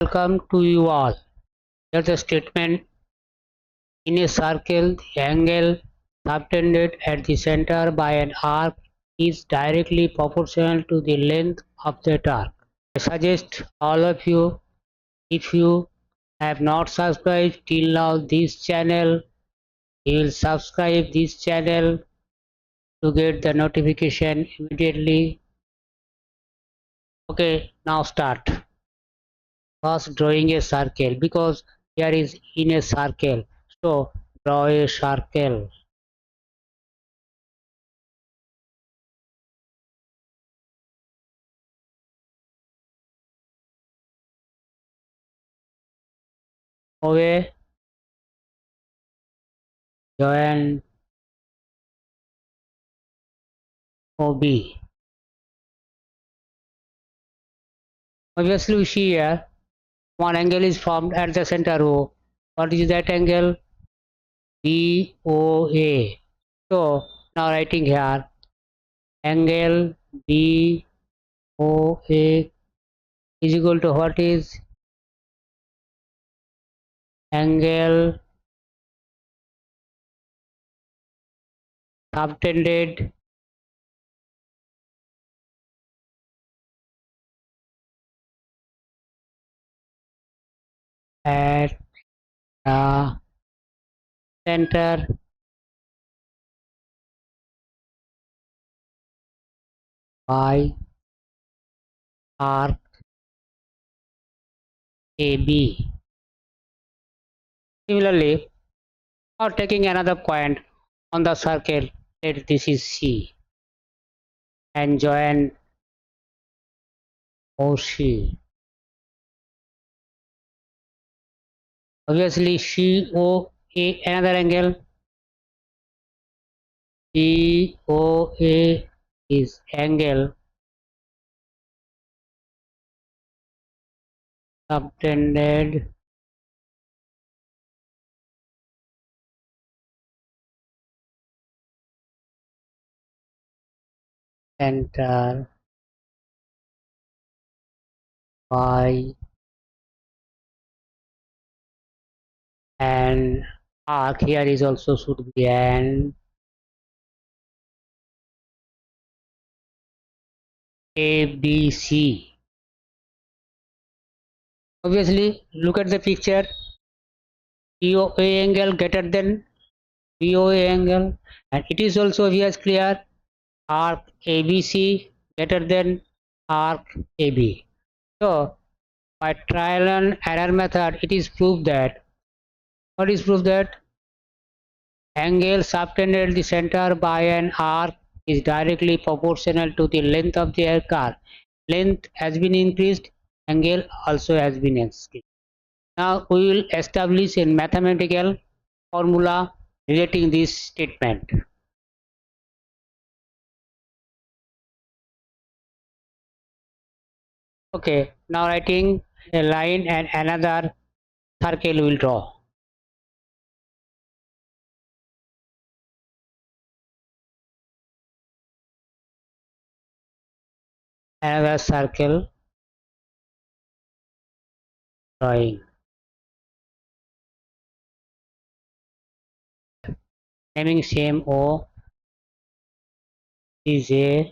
Welcome to you all. Here's a statement. In a circle, the angle subtended at the center by an arc is directly proportional to the length of that arc. I suggest all of you, if you have not subscribed till now this channel, you will subscribe this channel to get the notification immediately. Okay, now start. First, drawing a circle, because here is in a circle, so draw a circle. OA, join OB. Obviously, we see here one angle is formed at the center O. What is that angle? BOA. So now writing here, angle BOA is equal to what is? Angle subtended at the center by arc AB. Similarly, or taking another point on the circle, let this is C, and join OC. Obviously, COA, another angle, COA is angle subtended center by an arc. Here is also should be an ABC. Obviously, look at the picture. POA angle greater than BOA angle, and it is also here clear arc ABC greater than arc AB. So by trial and error method, it is proved that, what is proved that angle subtended at the center by an arc is directly proportional to the length of the arc. Length has been increased, angle also has been increased. Now we will establish a mathematical formula relating this statement. Okay, now writing a line and another circle we will draw. Another circle drawing. Naming same O is a,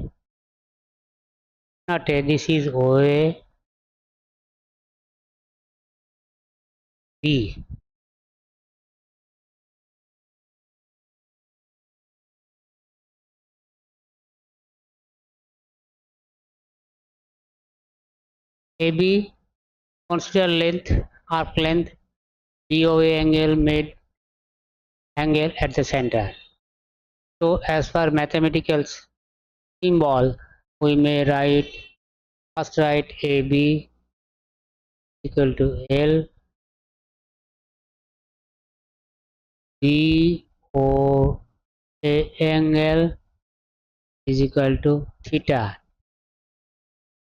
not a, this is OA B. AB, consider length, arc length, BOA angle made angle at the center. So as per mathematical symbol, we may first write AB equal to L, BOA angle is equal to theta.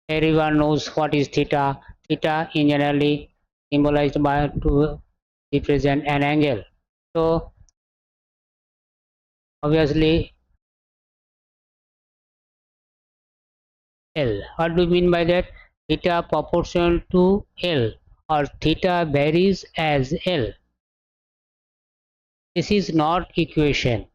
Everyone knows what is theta. Theta is generally symbolized by to represent an angle. So obviously L. What do you mean by that? Theta proportional to L. or theta varies as L. This is not equation.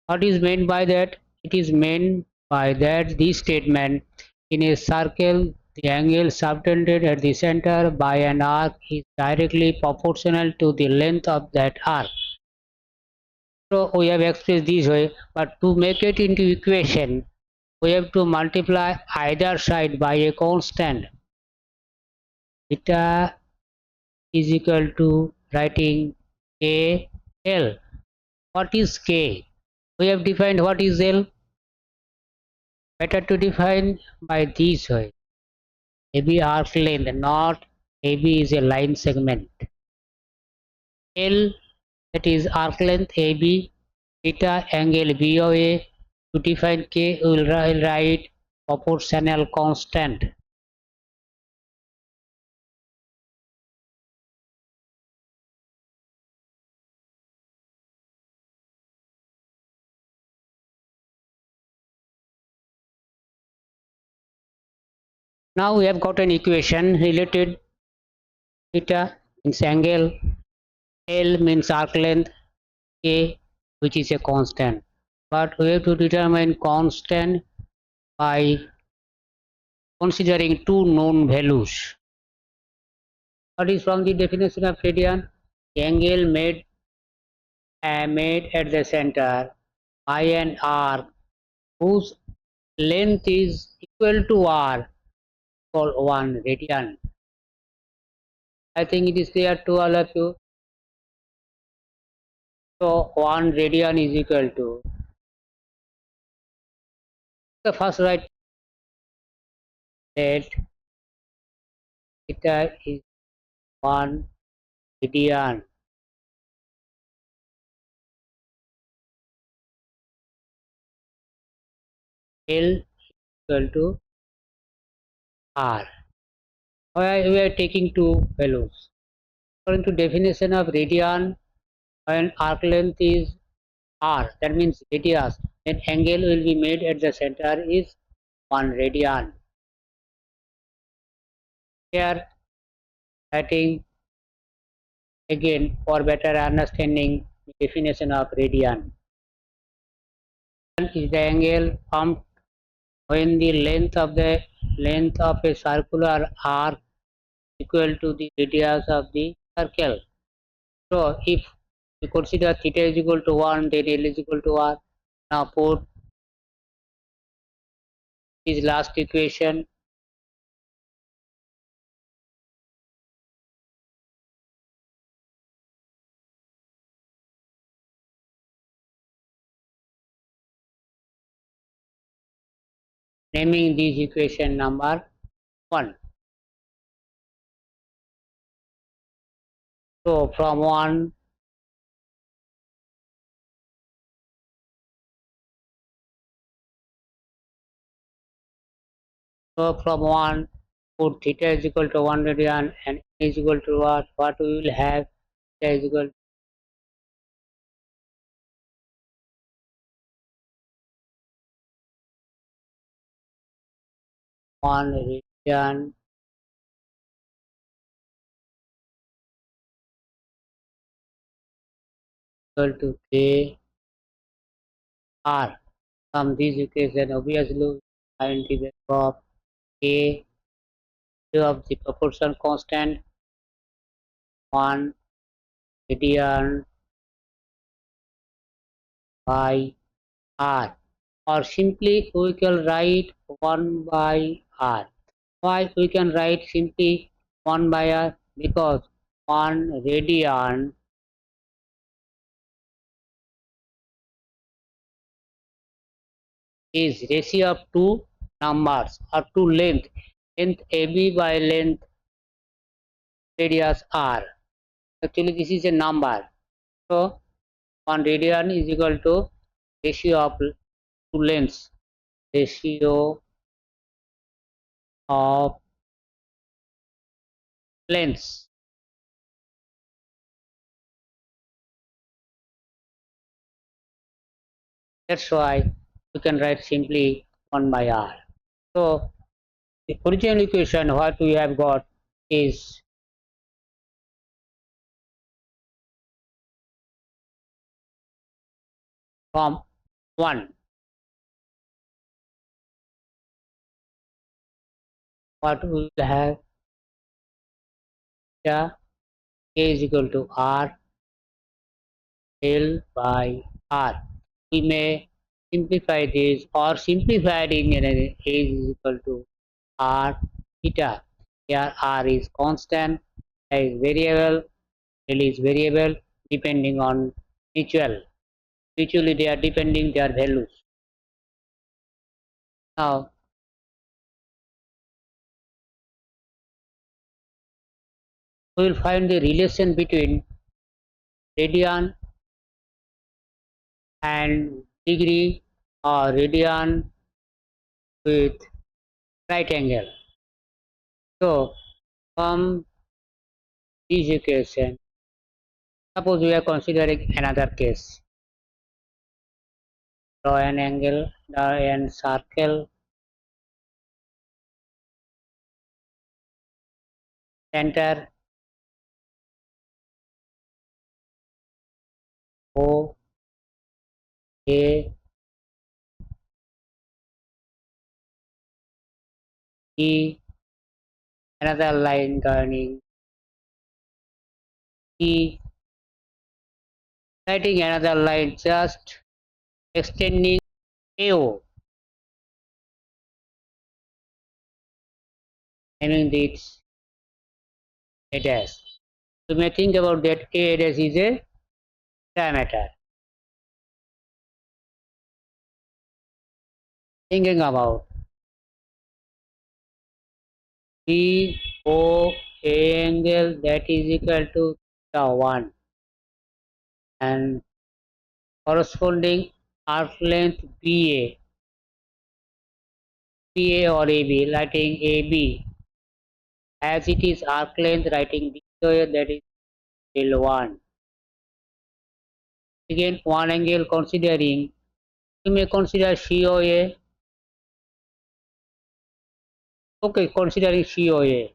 What is meant by that? It is meant by that this statement, in a circle the angle subtended at the center by an arc is directly proportional to the length of that arc. So we have expressed this way, but to make it into equation we have to multiply either side by a constant. Theta is equal to writing K L. What is K? We have defined what is L. Better to define by this way. AB arc length, not AB is a line segment. L, that is arc length AB, theta angle BOA. To define K, we will write proportional constant. Now we have got an equation related. Theta means angle, L means arc length, K which is a constant. But we have to determine constant by considering two known values. What is from the definition of radian? The angle made at the center by an arc whose length is equal to r called 1 radian. I think it is clear to all of you. So 1 radian is equal to the first right that theta is 1 radian. L equal to r. We are taking two values. According to definition of radian, when arc length is r, that means radius, then angle will be made at the center is 1 radian. Here writing again for better understanding the definition of radian. Is the angle formed when the length of a circular arc equal to the radius of the circle. So if we consider theta is equal to 1, then L is equal to r. Now put this last equation. Naming this equation number 1. So from 1 put theta is equal to 1 radian and is equal to what we will have. Theta is equal to 1 radian equal to K R. From this equation obviously find the value of K of the proportion constant 1 radian by R, or simply we can write 1 by R. Why we can write simply 1 by R? Because 1 radian is ratio of two numbers or two length AB by length radius R. Actually this is a number. So 1 radian is equal to ratio of two lengths, ratio of lengths. That's why we can write simply 1 by R. So the original equation what we have got is from 1. What we will have? Theta A is equal to R L by R. We may simplify this or simplify it in A is equal to R theta. Here R is constant, theta is variable, L is variable depending on mutual. Mutually they are depending their values. Now we will find the relation between radian and degree or radian with right angle. So from this equation, suppose we are considering another case. Draw an angle, draw an circle, center O A E, another line joining E, writing another line just extending AO, naming this A dash. You may think about that A dash is a diameter. Thinking about BO angle that is equal to theta 1 and corresponding arc length BA or AB, writing AB as it is arc length, writing BO that is L1. Again one angle considering, you may consider COA. Okay, considering COA,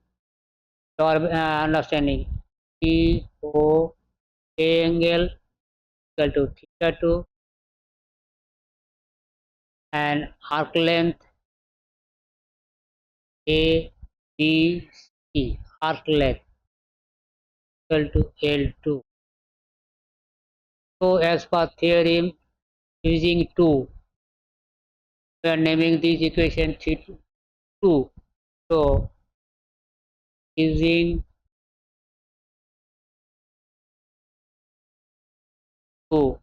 your understanding COA angle equal to theta 2 and arc length ABC, arc length equal to L2. So as per theorem using 2, we are naming this equation 2. So using 2,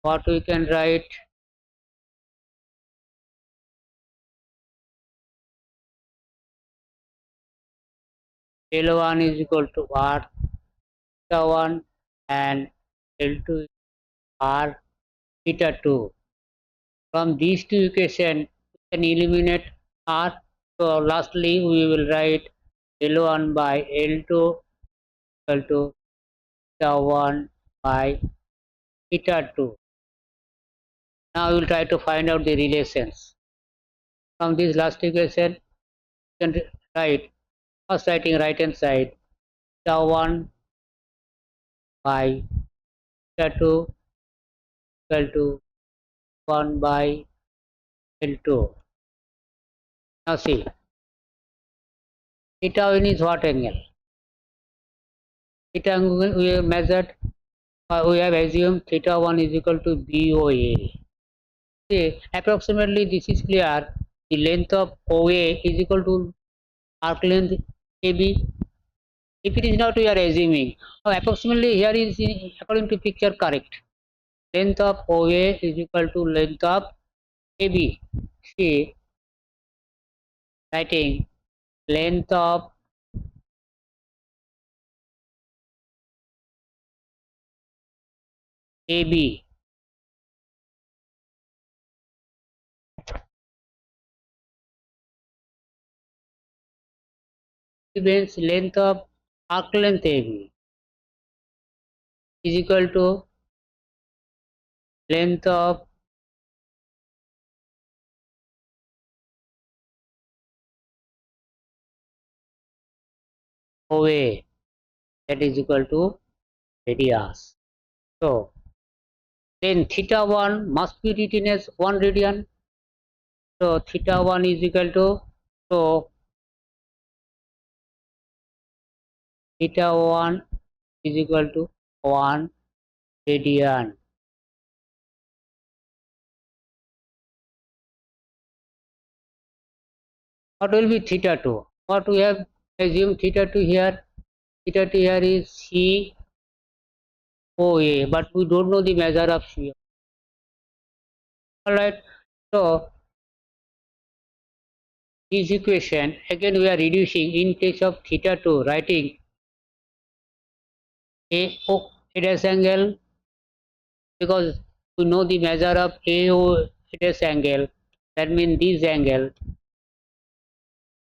what we can write? L1 is equal to R theta 1 and L2 is R theta 2. From these two equations, we can eliminate R. So lastly, we will write L1 by L2 equal to theta 1 by theta 2. Now we will try to find out the relations. From this last equation, you can write, first writing right hand side, theta 1 by theta 2 equal to 1 by L2. Now see, theta 1 is what angle? Theta angle we have measured, we have assumed theta 1 is equal to BOA. See, approximately this is clear. The length of OA is equal to arc length AB. If it is not, we are assuming. Approximately here is according to picture correct. Length of OA is equal to length of AB. See, writing length of AB means length of arc length AB is equal to length of OA, that is equal to radius. So then theta 1 must be written as 1 radian. So theta 1 is equal to, so theta 1 is equal to 1 radian. What will be theta 2? What we have assumed theta 2 here? Theta 2 here is COA, but we don't know the measure of COA. Alright, so this equation again we are reducing in case of theta 2, writing AO dash angle, because we know the measure of AO dash angle. That means this angle,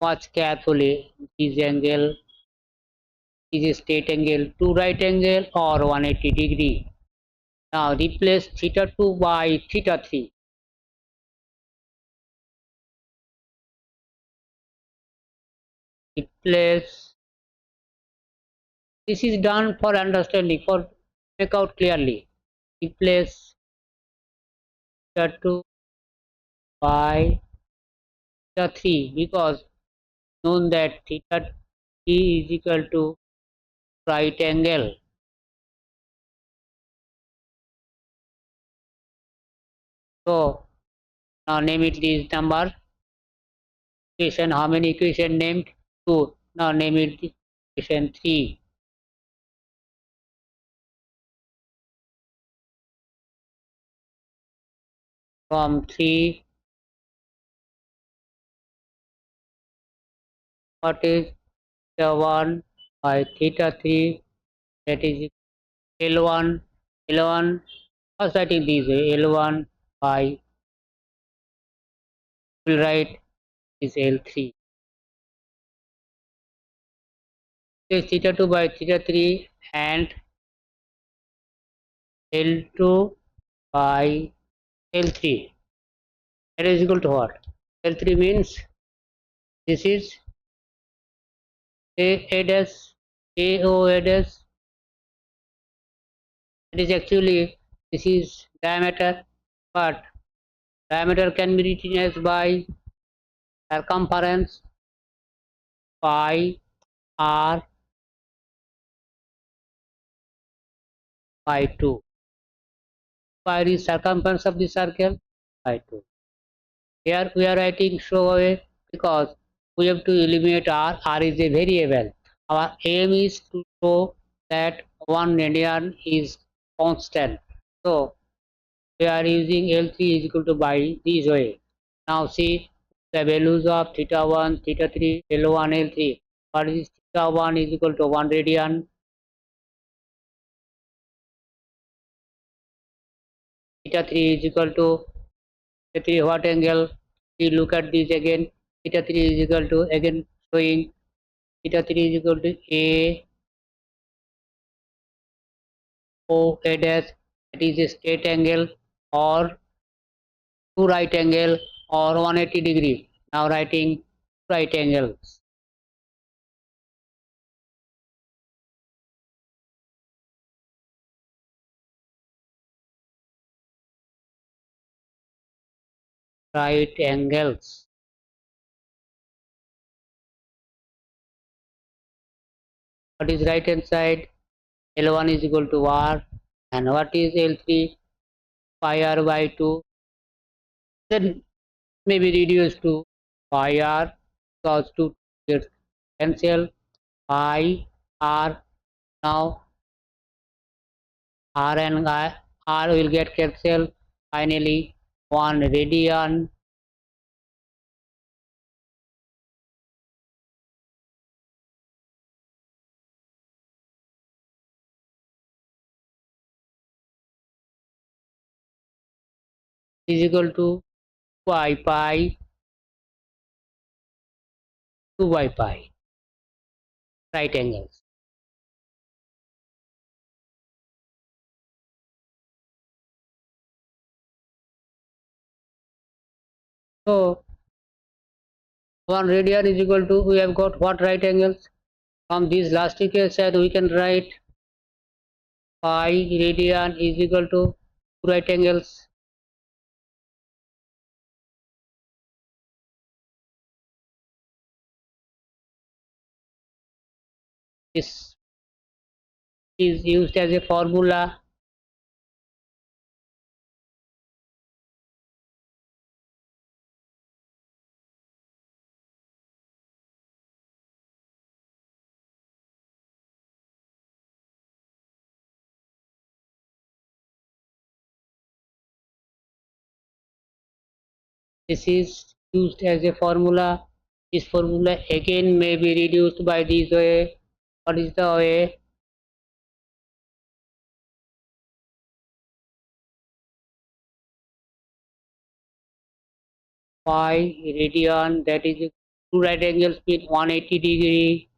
watch carefully, this angle is a straight angle to right angle or 180 degree. Now replace theta 2 by theta 3. Replace, this is done for understanding, for make out clearly. Replace theta 2 by theta 3, because known that theta t is equal to right angle. So now name it this number equation. How many equation named? 2. Now name it equation 3. From 3, what is theta 1 by theta 3, that is L1, L1, first writing this way, L1 by, will write is L3. This theta 2 by theta 3 and L2 by L3. That is equal to what? L3 means this is A dash, AO dash. It is actually, this is diameter, but diameter can be written as by circumference pi r by 2. Pi is circumference of the circle by 2. Here we are writing show away because we have to eliminate r. R is a variable. Our aim is to show that 1 radian is constant. So we are using L3 is equal to by this way. Now see the values of theta 1, theta 3, L1, L3. What is theta 1 is equal to 1 radian. Theta 3 is equal to theta 3 what angle? We look at this again. Theta 3 is equal to, again showing theta 3 is equal to A O A dash, that is a straight angle or two right angle or 180 degree. Now writing right angles. Right angles. What is right hand side? L1 is equal to R, and what is L3? Pi R by 2. Then may be reduced to pi R, because 2 gets cancel. Pi R, now R and R will get cancelled. Finally 1 radian is equal to pi 2 by pi, right angles. So 1 radian is equal to, we have got what right angles? From this last equation we can write pi radian is equal to two right angles. This is used as a formula. This is used as a formula. This formula again may be reduced by this way. What is the way? Phi radian, that is two right angles with 180 degree.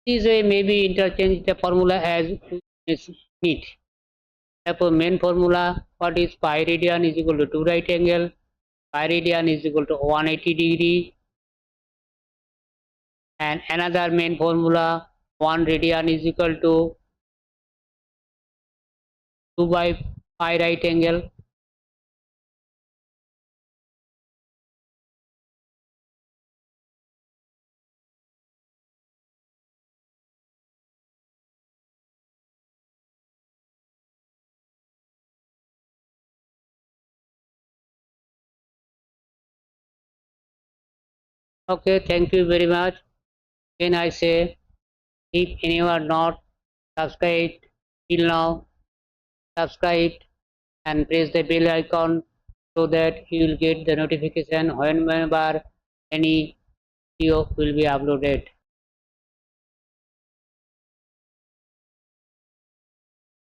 This way may be interchange the formula as is need. Therefore, main formula, what is pi radian is equal to two right angle, pi radian is equal to 180 degree, and another main formula, 1 radian is equal to 2 by pi right angle. Okay, thank you very much. Again I say, if anyone not subscribed till now, subscribe and press the bell icon so that you will get the notification whenever any video will be uploaded.